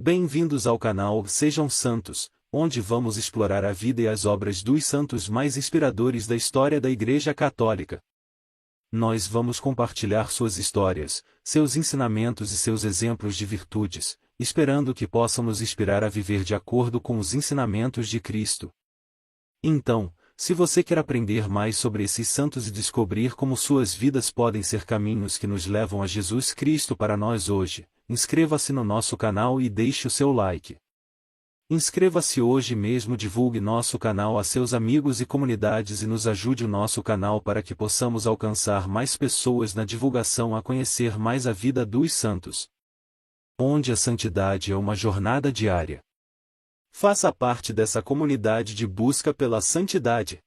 Bem-vindos ao canal Sejam Santos, onde vamos explorar a vida e as obras dos santos mais inspiradores da história da Igreja Católica. Nós vamos compartilhar suas histórias, seus ensinamentos e seus exemplos de virtudes, esperando que possam nos inspirar a viver de acordo com os ensinamentos de Cristo. Então, se você quer aprender mais sobre esses santos e descobrir como suas vidas podem ser caminhos que nos levam a Jesus Cristo para nós hoje, inscreva-se no nosso canal e deixe o seu like. Inscreva-se hoje mesmo, divulgue nosso canal a seus amigos e comunidades e nos ajude o nosso canal para que possamos alcançar mais pessoas na divulgação a conhecer mais a vida dos santos. Onde a santidade é uma jornada diária. Faça parte dessa comunidade de busca pela santidade.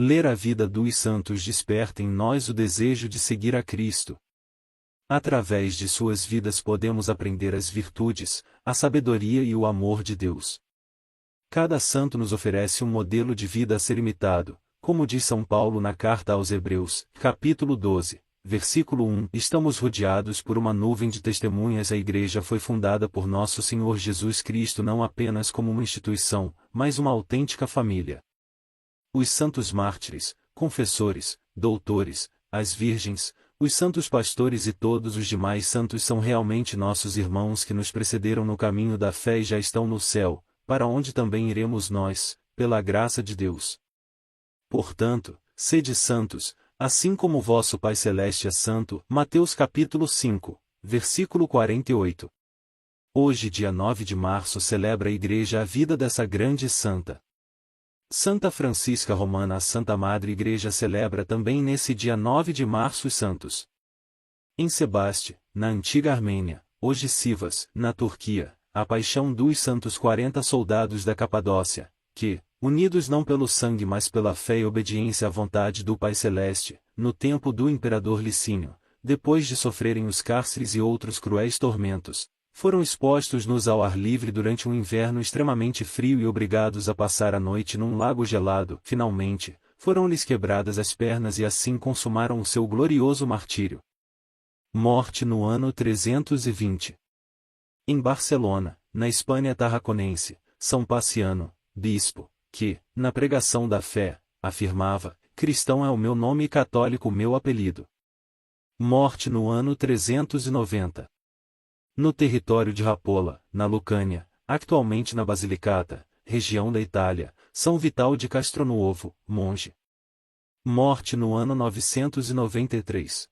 Ler a vida dos santos desperta em nós o desejo de seguir a Cristo. Através de suas vidas podemos aprender as virtudes, a sabedoria e o amor de Deus. Cada santo nos oferece um modelo de vida a ser imitado, como diz São Paulo na carta aos Hebreus, capítulo 12, versículo 1. Estamos rodeados por uma nuvem de testemunhas. A Igreja foi fundada por nosso Senhor Jesus Cristo não apenas como uma instituição, mas uma autêntica família. Os santos mártires, confessores, doutores, as virgens, os santos pastores e todos os demais santos são realmente nossos irmãos que nos precederam no caminho da fé e já estão no céu, para onde também iremos nós, pela graça de Deus. Portanto, sede santos, assim como o vosso Pai Celeste é santo. Mateus capítulo 5, versículo 48. Hoje, dia 9 de março, celebra a Igreja a vida dessa grande santa. Santa Francisca Romana. A Santa Madre Igreja celebra também nesse dia 9 de março os santos. Em Sebaste, na antiga Armênia, hoje Sivas, na Turquia, a paixão dos santos 40 soldados da Capadócia, que, unidos não pelo sangue mas pela fé e obediência à vontade do Pai Celeste, no tempo do imperador Licínio, depois de sofrerem os cárceres e outros cruéis tormentos, foram expostos ao ar livre durante um inverno extremamente frio e obrigados a passar a noite num lago gelado. Finalmente, foram-lhes quebradas as pernas e assim consumaram o seu glorioso martírio. Morte no ano 320. Em Barcelona, na Espanha tarraconense, São Paciano, bispo, que, na pregação da fé, afirmava: cristão é o meu nome e católico o meu apelido. Morte no ano 390. No território de Rapola, na Lucânia, atualmente na Basilicata, região da Itália, São Vital de Castronuovo, monge. Morte no ano 993.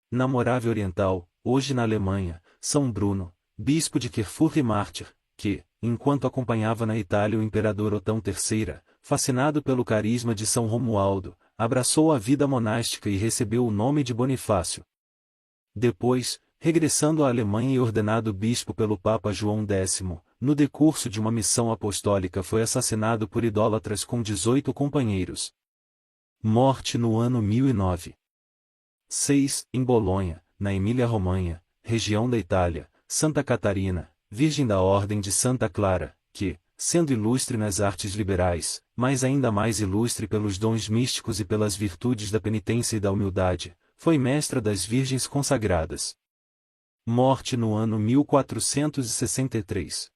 Na Morávia Oriental, hoje na Alemanha, São Bruno, bispo de Kerfurt e mártir, que, enquanto acompanhava na Itália o imperador Otão III, fascinado pelo carisma de São Romualdo, abraçou a vida monástica e recebeu o nome de Bonifácio. Depois, regressando à Alemanha e ordenado bispo pelo Papa João X, no decurso de uma missão apostólica foi assassinado por idólatras com 18 companheiros. Morte no ano 1009. 6. Em Bolonha, na Emília-Romanha, região da Itália, Santa Catarina, Virgem da Ordem de Santa Clara, que, sendo ilustre nas artes liberais, mas ainda mais ilustre pelos dons místicos e pelas virtudes da penitência e da humildade, foi mestra das Virgens consagradas. Morte no ano 1463.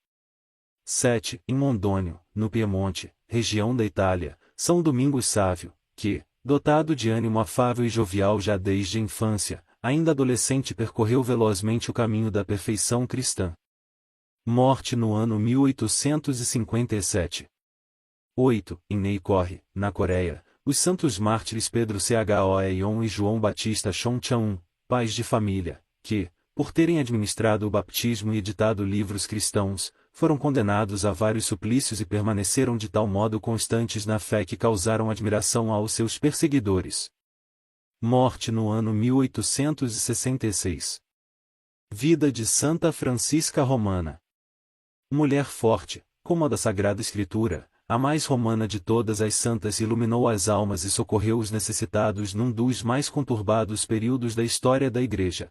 7. Em Mondônio, no Piemonte, região da Itália, São Domingos Sávio, que, dotado de ânimo afável e jovial já desde a infância, ainda adolescente percorreu velozmente o caminho da perfeição cristã. Morte no ano 1857. 8. Em Neikore, na Coreia, os santos mártires Pedro Choeon e João Batista Chonchaun, pais de família, que, por terem administrado o batismo e editado livros cristãos, foram condenados a vários suplícios e permaneceram de tal modo constantes na fé que causaram admiração aos seus perseguidores. Morte no ano 1866. Vida de Santa Francisca Romana. Mulher forte, como a da Sagrada Escritura, a mais romana de todas as santas, iluminou as almas e socorreu os necessitados num dos mais conturbados períodos da história da Igreja.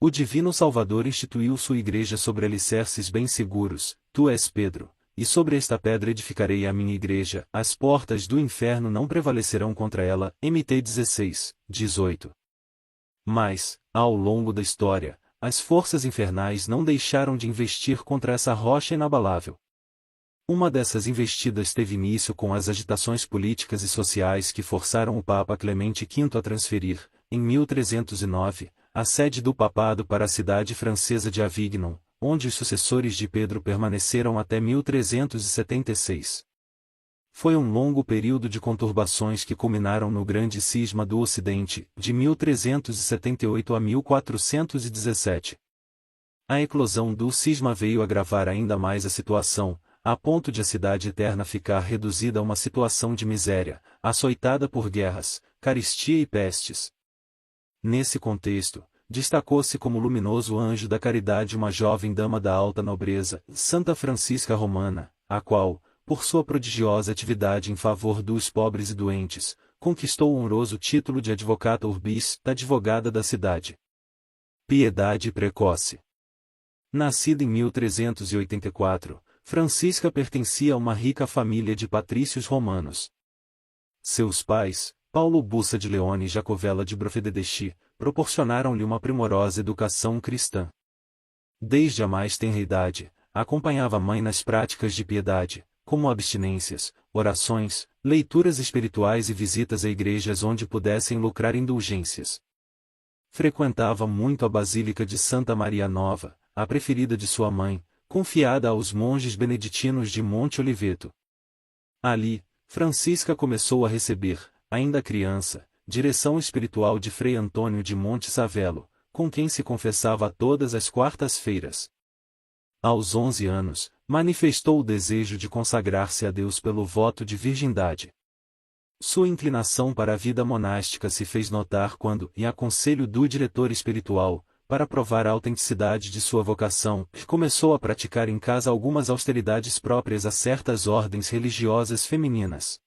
O Divino Salvador instituiu sua Igreja sobre alicerces bem seguros. Tu és Pedro, e sobre esta pedra edificarei a minha Igreja, as portas do inferno não prevalecerão contra ela. Mt 16, 18. Mas, ao longo da história, as forças infernais não deixaram de investir contra essa rocha inabalável. Uma dessas investidas teve início com as agitações políticas e sociais que forçaram o Papa Clemente V a transferir, em 1309, a sede do papado para a cidade francesa de Avignon, onde os sucessores de Pedro permaneceram até 1376. Foi um longo período de conturbações que culminaram no Grande Cisma do Ocidente, de 1378 a 1417. A eclosão do cisma veio agravar ainda mais a situação, a ponto de a Cidade Eterna ficar reduzida a uma situação de miséria, açoitada por guerras, carestia e pestes. Nesse contexto, destacou-se como luminoso anjo da caridade uma jovem dama da alta nobreza, Santa Francisca Romana, a qual, por sua prodigiosa atividade em favor dos pobres e doentes, conquistou o honroso título de Advocata Urbis, advogada da cidade. Piedade precoce. Nascida em 1384, Francisca pertencia a uma rica família de patrícios romanos. Seus pais, Paulo Bussa de Leone e Jacovella de Brofededeschi, proporcionaram-lhe uma primorosa educação cristã. Desde a mais tenra idade, acompanhava a mãe nas práticas de piedade, como abstinências, orações, leituras espirituais e visitas a igrejas onde pudessem lucrar indulgências. Frequentava muito a Basílica de Santa Maria Nova, a preferida de sua mãe, confiada aos monges beneditinos de Monte Oliveto. Ali, Francisca começou a receber, ainda criança, direção espiritual de Frei Antônio de Monte Savelo, com quem se confessava todas as quartas-feiras. Aos 11 anos, manifestou o desejo de consagrar-se a Deus pelo voto de virgindade. Sua inclinação para a vida monástica se fez notar quando, em aconselho do diretor espiritual, para provar a autenticidade de sua vocação, começou a praticar em casa algumas austeridades próprias a certas ordens religiosas femininas.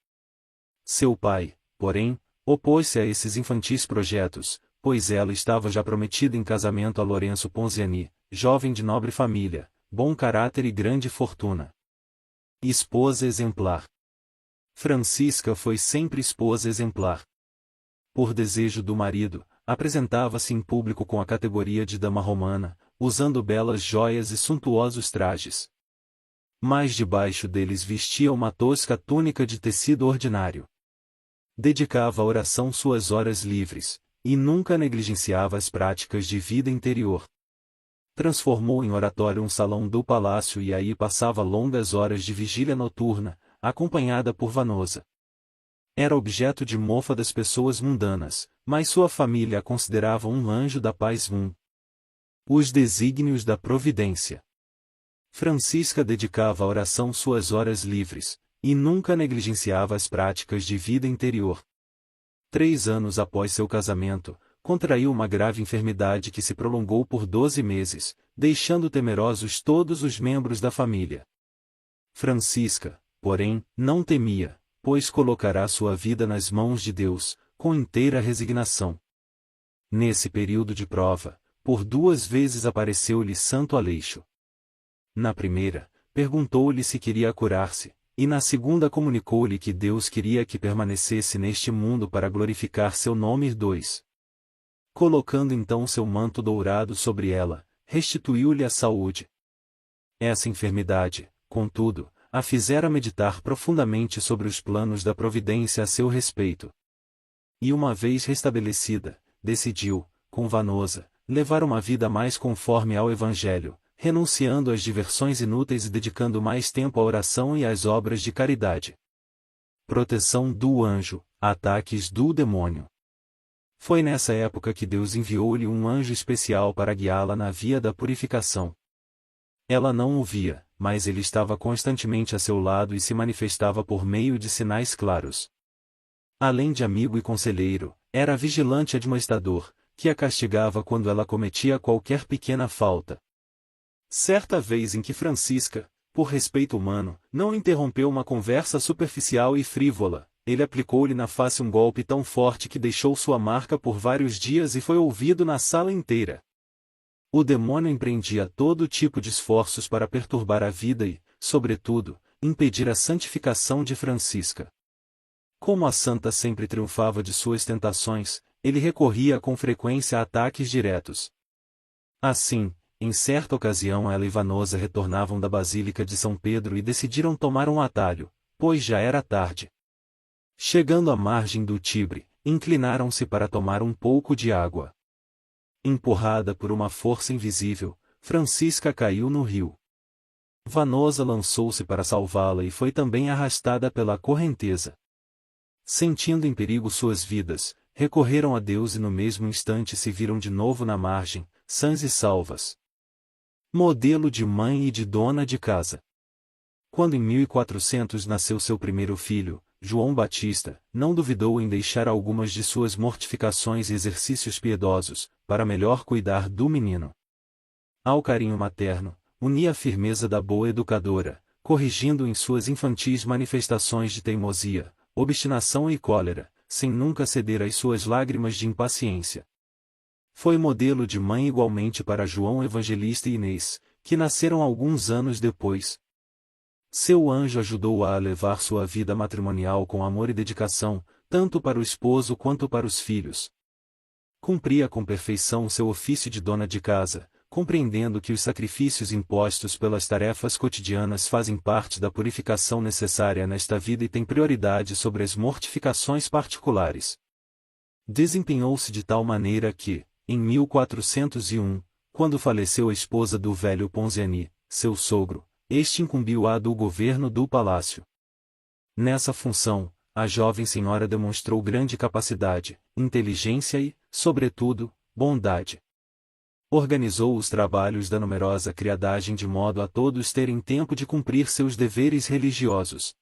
Seu pai, porém, opôs-se a esses infantis projetos, pois ela estava já prometida em casamento a Lourenço Ponziani, jovem de nobre família, bom caráter e grande fortuna. Esposa exemplar. Francisca foi sempre esposa exemplar. Por desejo do marido, apresentava-se em público com a categoria de dama romana, usando belas joias e suntuosos trajes. Mas debaixo deles vestia uma tosca túnica de tecido ordinário. Dedicava à oração suas horas livres, e nunca negligenciava as práticas de vida interior. Transformou em oratório um salão do palácio e aí passava longas horas de vigília noturna, acompanhada por Vanosa. Era objeto de mofa das pessoas mundanas, mas sua família a considerava um anjo da paz. Os desígnios da providência. Francisca dedicava à oração suas horas livres, e nunca negligenciava as práticas de vida interior. 3 anos após seu casamento, contraiu uma grave enfermidade que se prolongou por 12 meses, deixando temerosos todos os membros da família. Francisca, porém, não temia, pois colocará sua vida nas mãos de Deus, com inteira resignação. Nesse período de prova, por 2 vezes apareceu-lhe Santo Aleixo. Na primeira, perguntou-lhe se queria curar-se, e na segunda comunicou-lhe que Deus queria que permanecesse neste mundo para glorificar seu nome. 2. Colocando então seu manto dourado sobre ela, restituiu-lhe a saúde. Essa enfermidade, contudo, a fizera meditar profundamente sobre os planos da providência a seu respeito. E uma vez restabelecida, decidiu, com Vanosa, levar uma vida mais conforme ao Evangelho, renunciando às diversões inúteis e dedicando mais tempo à oração e às obras de caridade. Proteção do anjo, ataques do demônio. Foi nessa época que Deus enviou-lhe um anjo especial para guiá-la na via da purificação. Ela não o via, mas ele estava constantemente a seu lado e se manifestava por meio de sinais claros. Além de amigo e conselheiro, era vigilante admoestador, que a castigava quando ela cometia qualquer pequena falta. Certa vez em que Francisca, por respeito humano, não interrompeu uma conversa superficial e frívola, ele aplicou-lhe na face um golpe tão forte que deixou sua marca por vários dias e foi ouvido na sala inteira. O demônio empreendia todo tipo de esforços para perturbar a vida e, sobretudo, impedir a santificação de Francisca. Como a santa sempre triunfava de suas tentações, ele recorria com frequência a ataques diretos. Assim, em certa ocasião ela e Vanosa retornavam da Basílica de São Pedro e decidiram tomar um atalho, pois já era tarde. Chegando à margem do Tibre, inclinaram-se para tomar um pouco de água. Empurrada por uma força invisível, Francisca caiu no rio. Vanosa lançou-se para salvá-la e foi também arrastada pela correnteza. Sentindo em perigo suas vidas, recorreram a Deus e no mesmo instante se viram de novo na margem, sãs e salvas. Modelo de mãe e de dona de casa. Quando em 1400 nasceu seu primeiro filho, João Batista, não duvidou em deixar algumas de suas mortificações e exercícios piedosos, para melhor cuidar do menino. Ao carinho materno, unia a firmeza da boa educadora, corrigindo em suas infantis manifestações de teimosia, obstinação e cólera, sem nunca ceder às suas lágrimas de impaciência. Foi modelo de mãe igualmente para João Evangelista e Inês, que nasceram alguns anos depois. Seu anjo ajudou-a a levar sua vida matrimonial com amor e dedicação, tanto para o esposo quanto para os filhos. Cumpria com perfeição seu ofício de dona de casa, compreendendo que os sacrifícios impostos pelas tarefas cotidianas fazem parte da purificação necessária nesta vida e têm prioridade sobre as mortificações particulares. Desempenhou-se de tal maneira que, em 1401, quando faleceu a esposa do velho Ponziani, seu sogro, este incumbiu-a do governo do palácio. Nessa função, a jovem senhora demonstrou grande capacidade, inteligência e, sobretudo, bondade. Organizou os trabalhos da numerosa criadagem de modo a todos terem tempo de cumprir seus deveres religiosos.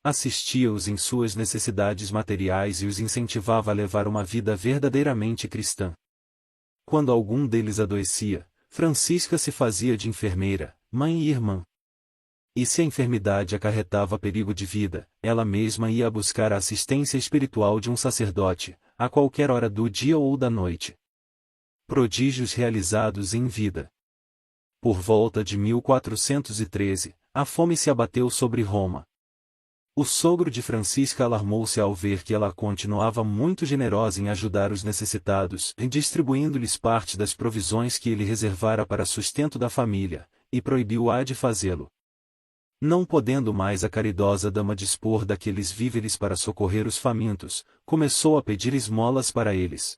Assistia-os em suas necessidades materiais e os incentivava a levar uma vida verdadeiramente cristã. Quando algum deles adoecia, Francisca se fazia de enfermeira, mãe e irmã. E se a enfermidade acarretava perigo de vida, ela mesma ia buscar a assistência espiritual de um sacerdote, a qualquer hora do dia ou da noite. Prodígios realizados em vida. Por volta de 1413, a fome se abateu sobre Roma. O sogro de Francisca alarmou-se ao ver que ela continuava muito generosa em ajudar os necessitados, distribuindo-lhes parte das provisões que ele reservara para sustento da família, e proibiu-a de fazê-lo. Não podendo mais a caridosa dama dispor daqueles víveres para socorrer os famintos, começou a pedir esmolas para eles.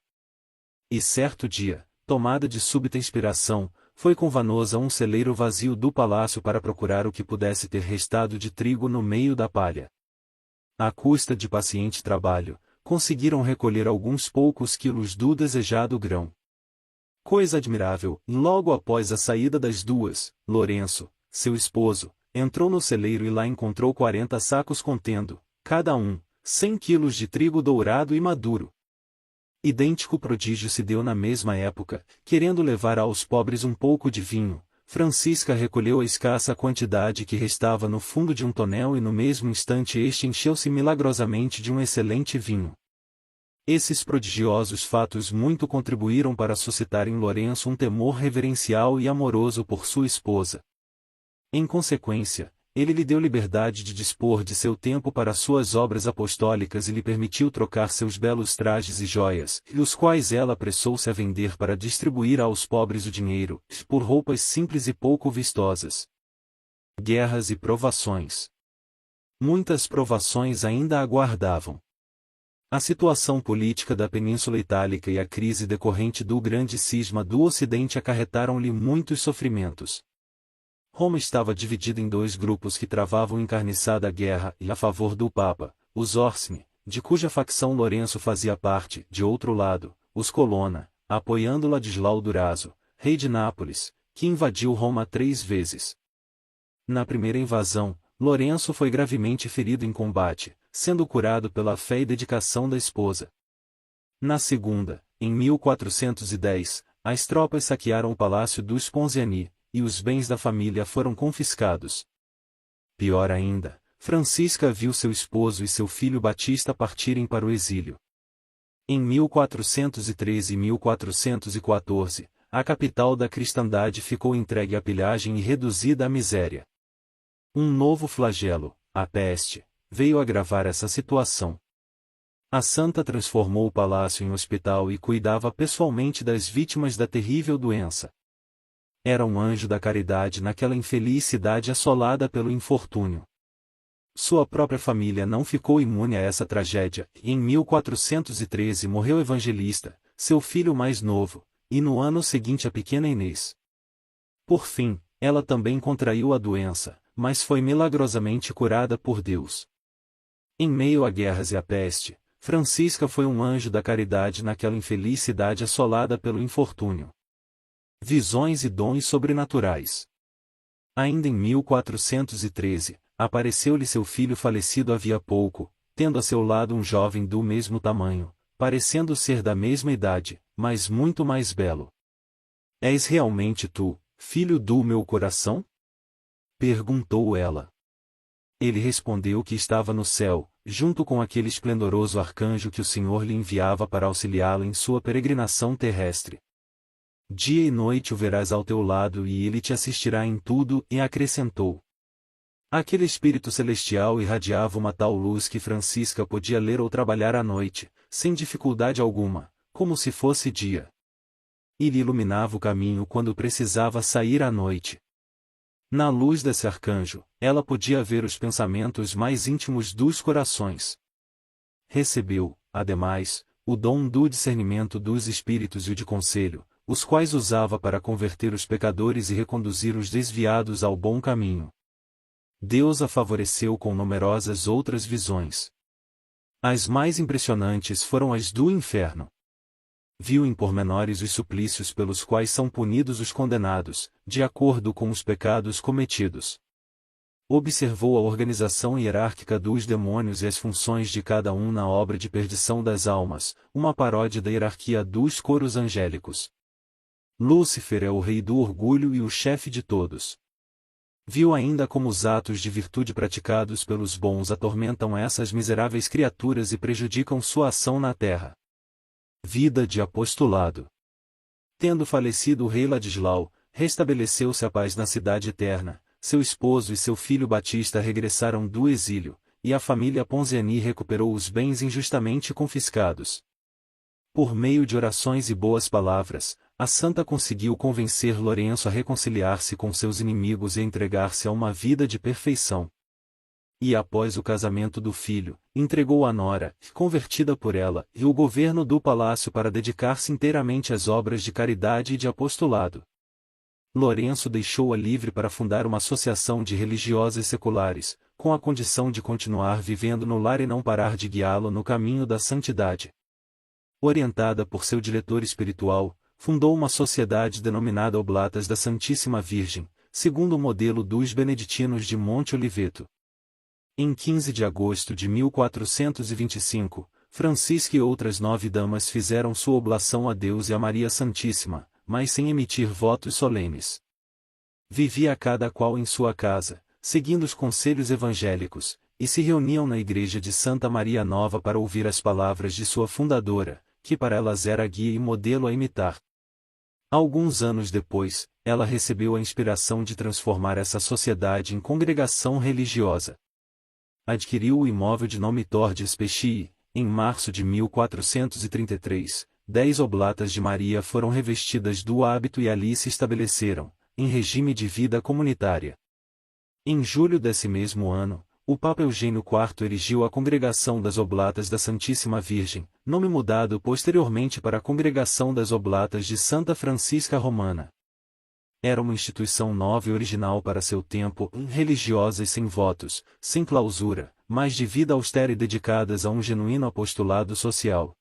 E certo dia, tomada de súbita inspiração, foi com Vanosa a um celeiro vazio do palácio para procurar o que pudesse ter restado de trigo no meio da palha. À custa de paciente trabalho, conseguiram recolher alguns poucos quilos do desejado grão. Coisa admirável, logo após a saída das duas, Lourenço, seu esposo, entrou no celeiro e lá encontrou 40 sacos contendo, cada um, 100 quilos de trigo dourado e maduro. Idêntico prodígio se deu na mesma época, querendo levar aos pobres um pouco de vinho. Francisca recolheu a escassa quantidade que restava no fundo de um tonel e no mesmo instante este encheu-se milagrosamente de um excelente vinho. Esses prodigiosos fatos muito contribuíram para suscitar em Lourenço um temor reverencial e amoroso por sua esposa. Em consequência, ele lhe deu liberdade de dispor de seu tempo para suas obras apostólicas e lhe permitiu trocar seus belos trajes e joias, os quais ela apressou-se a vender para distribuir aos pobres o dinheiro, por roupas simples e pouco vistosas. Guerras e provações. Muitas provações ainda aguardavam. A situação política da Península Itálica e a crise decorrente do grande cisma do Ocidente acarretaram-lhe muitos sofrimentos. Roma estava dividida em dois grupos que travavam encarniçada guerra, e a favor do Papa, os Orsini, de cuja facção Lourenço fazia parte, de outro lado, os Colonna, apoiando Ladislao Durazzo, rei de Nápoles, que invadiu Roma 3 vezes. Na primeira invasão, Lourenço foi gravemente ferido em combate, sendo curado pela fé e dedicação da esposa. Na segunda, em 1410, as tropas saquearam o palácio dos Ponziani, e os bens da família foram confiscados. Pior ainda, Francisca viu seu esposo e seu filho Batista partirem para o exílio. Em 1413 e 1414, a capital da cristandade ficou entregue à pilhagem e reduzida à miséria. Um novo flagelo, a peste, veio agravar essa situação. A santa transformou o palácio em hospital e cuidava pessoalmente das vítimas da terrível doença. Era um anjo da caridade naquela infeliz cidade assolada pelo infortúnio. Sua própria família não ficou imune a essa tragédia, e em 1413 morreu Evangelista, seu filho mais novo, e no ano seguinte a pequena Inês. Por fim, ela também contraiu a doença, mas foi milagrosamente curada por Deus. Em meio a guerras e a peste, Francisca foi um anjo da caridade naquela infeliz cidade assolada pelo infortúnio. Visões e dons sobrenaturais. Ainda em 1413, apareceu-lhe seu filho falecido havia pouco, tendo a seu lado um jovem do mesmo tamanho, parecendo ser da mesma idade, mas muito mais belo. És realmente tu, filho do meu coração? Perguntou ela. Ele respondeu que estava no céu, junto com aquele esplendoroso arcanjo que o Senhor lhe enviava para auxiliá-lo em sua peregrinação terrestre. Dia e noite o verás ao teu lado e ele te assistirá em tudo, e acrescentou. Aquele espírito celestial irradiava uma tal luz que Francisca podia ler ou trabalhar à noite, sem dificuldade alguma, como se fosse dia. E lhe iluminava o caminho quando precisava sair à noite. Na luz desse arcanjo, ela podia ver os pensamentos mais íntimos dos corações. Recebeu, ademais, o dom do discernimento dos espíritos e o de conselho, os quais usava para converter os pecadores e reconduzir os desviados ao bom caminho. Deus a favoreceu com numerosas outras visões. As mais impressionantes foram as do inferno. Viu em pormenores os suplícios pelos quais são punidos os condenados, de acordo com os pecados cometidos. Observou a organização hierárquica dos demônios e as funções de cada um na obra de perdição das almas, uma paródia da hierarquia dos coros angélicos. Lúcifer é o rei do orgulho e o chefe de todos. Viu ainda como os atos de virtude praticados pelos bons atormentam essas miseráveis criaturas e prejudicam sua ação na terra. Vida de apostolado. Tendo falecido o rei Ladislao, restabeleceu-se a paz na cidade eterna, seu esposo e seu filho Batista regressaram do exílio, e a família Ponziani recuperou os bens injustamente confiscados. Por meio de orações e boas palavras, a santa conseguiu convencer Lourenço a reconciliar-se com seus inimigos e entregar-se a uma vida de perfeição. E após o casamento do filho, entregou a nora, convertida por ela, e o governo do palácio para dedicar-se inteiramente às obras de caridade e de apostolado. Lourenço deixou-a livre para fundar uma associação de religiosas seculares, com a condição de continuar vivendo no lar e não parar de guiá-lo no caminho da santidade. Orientada por seu diretor espiritual, fundou uma sociedade denominada Oblatas da Santíssima Virgem, segundo o modelo dos beneditinos de Monte Oliveto. Em 15 de agosto de 1425, Francisca e outras 9 damas fizeram sua oblação a Deus e a Maria Santíssima, mas sem emitir votos solenes. Vivia cada qual em sua casa, seguindo os conselhos evangélicos, e se reuniam na igreja de Santa Maria Nova para ouvir as palavras de sua fundadora, que para elas era guia e modelo a imitar. Alguns anos depois, ela recebeu a inspiração de transformar essa sociedade em congregação religiosa. Adquiriu o imóvel de nome Tordes Pesci, em março de 1433, 10 oblatas de Maria foram revestidas do hábito e ali se estabeleceram, em regime de vida comunitária. Em julho desse mesmo ano, o Papa Eugênio IV erigiu a Congregação das Oblatas da Santíssima Virgem, nome mudado posteriormente para a Congregação das Oblatas de Santa Francisca Romana. Era uma instituição nova e original para seu tempo, religiosa e sem votos, sem clausura, mas de vida austera e dedicadas a um genuíno apostolado social.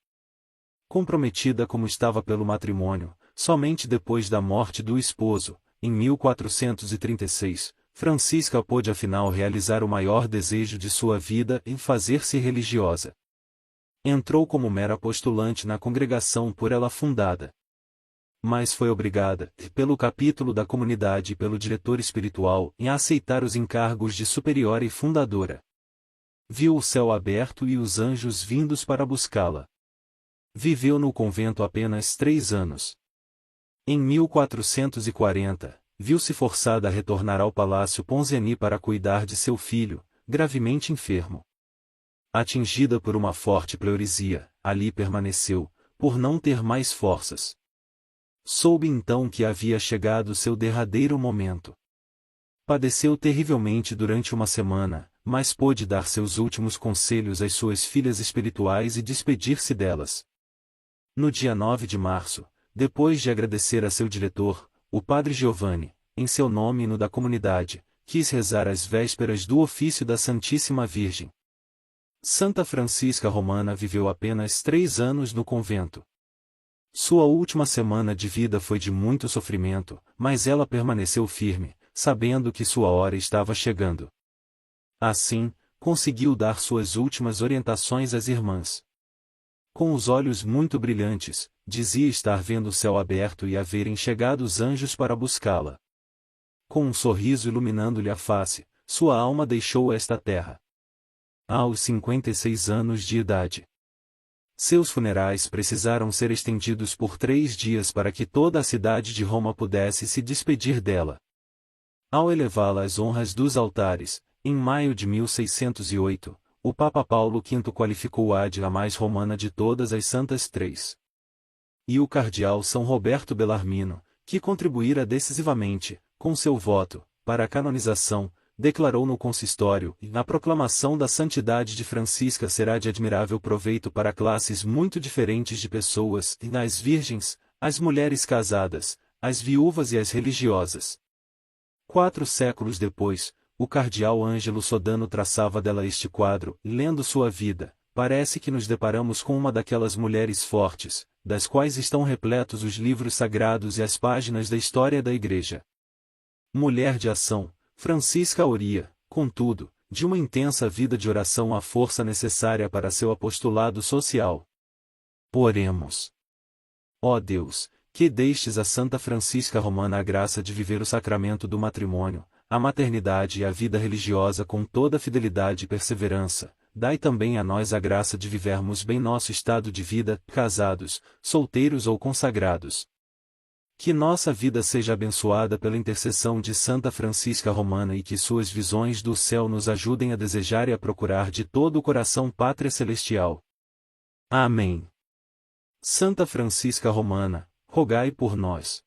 Comprometida como estava pelo matrimônio, somente depois da morte do esposo, em 1436, Francisca pôde afinal realizar o maior desejo de sua vida em fazer-se religiosa. Entrou como mera postulante na congregação por ela fundada. Mas foi obrigada, pelo capítulo da comunidade e pelo diretor espiritual, a aceitar os encargos de superiora e fundadora. Viu o céu aberto e os anjos vindos para buscá-la. Viveu no convento apenas 3 anos. Em 1440, viu-se forçada a retornar ao Palácio Ponziani para cuidar de seu filho, gravemente enfermo. Atingida por uma forte pleurisia, ali permaneceu, por não ter mais forças. Soube então que havia chegado seu derradeiro momento. Padeceu terrivelmente durante uma semana, mas pôde dar seus últimos conselhos às suas filhas espirituais e despedir-se delas. No dia 9 de março, depois de agradecer a seu diretor, o padre Giovanni, em seu nome e no da comunidade, quis rezar as vésperas do ofício da Santíssima Virgem. Santa Francisca Romana viveu apenas 3 anos no convento. Sua última semana de vida foi de muito sofrimento, mas ela permaneceu firme, sabendo que sua hora estava chegando. Assim, conseguiu dar suas últimas orientações às irmãs. Com os olhos muito brilhantes, dizia estar vendo o céu aberto e haverem chegado os anjos para buscá-la. Com um sorriso iluminando-lhe a face, sua alma deixou esta terra. Aos 56 anos de idade. Seus funerais precisaram ser estendidos por 3 dias para que toda a cidade de Roma pudesse se despedir dela. Ao elevá-la às honras dos altares, em maio de 1608, o Papa Paulo V qualificou-a de a mais romana de todas as Santas Três. E o cardeal São Roberto Bellarmino, que contribuíra decisivamente, com seu voto, para a canonização, declarou no consistório, na proclamação da santidade de Francisca será de admirável proveito para classes muito diferentes de pessoas, as virgens, as mulheres casadas, as viúvas e as religiosas. 4 séculos depois, o cardeal Ângelo Sodano traçava dela este quadro, lendo sua vida, parece que nos deparamos com uma daquelas mulheres fortes, das quais estão repletos os livros sagrados e as páginas da história da Igreja. Mulher de ação, Francisca auria, contudo, de uma intensa vida de oração a força necessária para seu apostolado social. Oremos. Ó Deus, que destes a Santa Francisca Romana a graça de viver o sacramento do matrimônio, a maternidade e a vida religiosa com toda fidelidade e perseverança, dai também a nós a graça de vivermos bem nosso estado de vida, casados, solteiros ou consagrados. Que nossa vida seja abençoada pela intercessão de Santa Francisca Romana e que suas visões do céu nos ajudem a desejar e a procurar de todo o coração Pátria Celestial. Amém. Santa Francisca Romana, rogai por nós.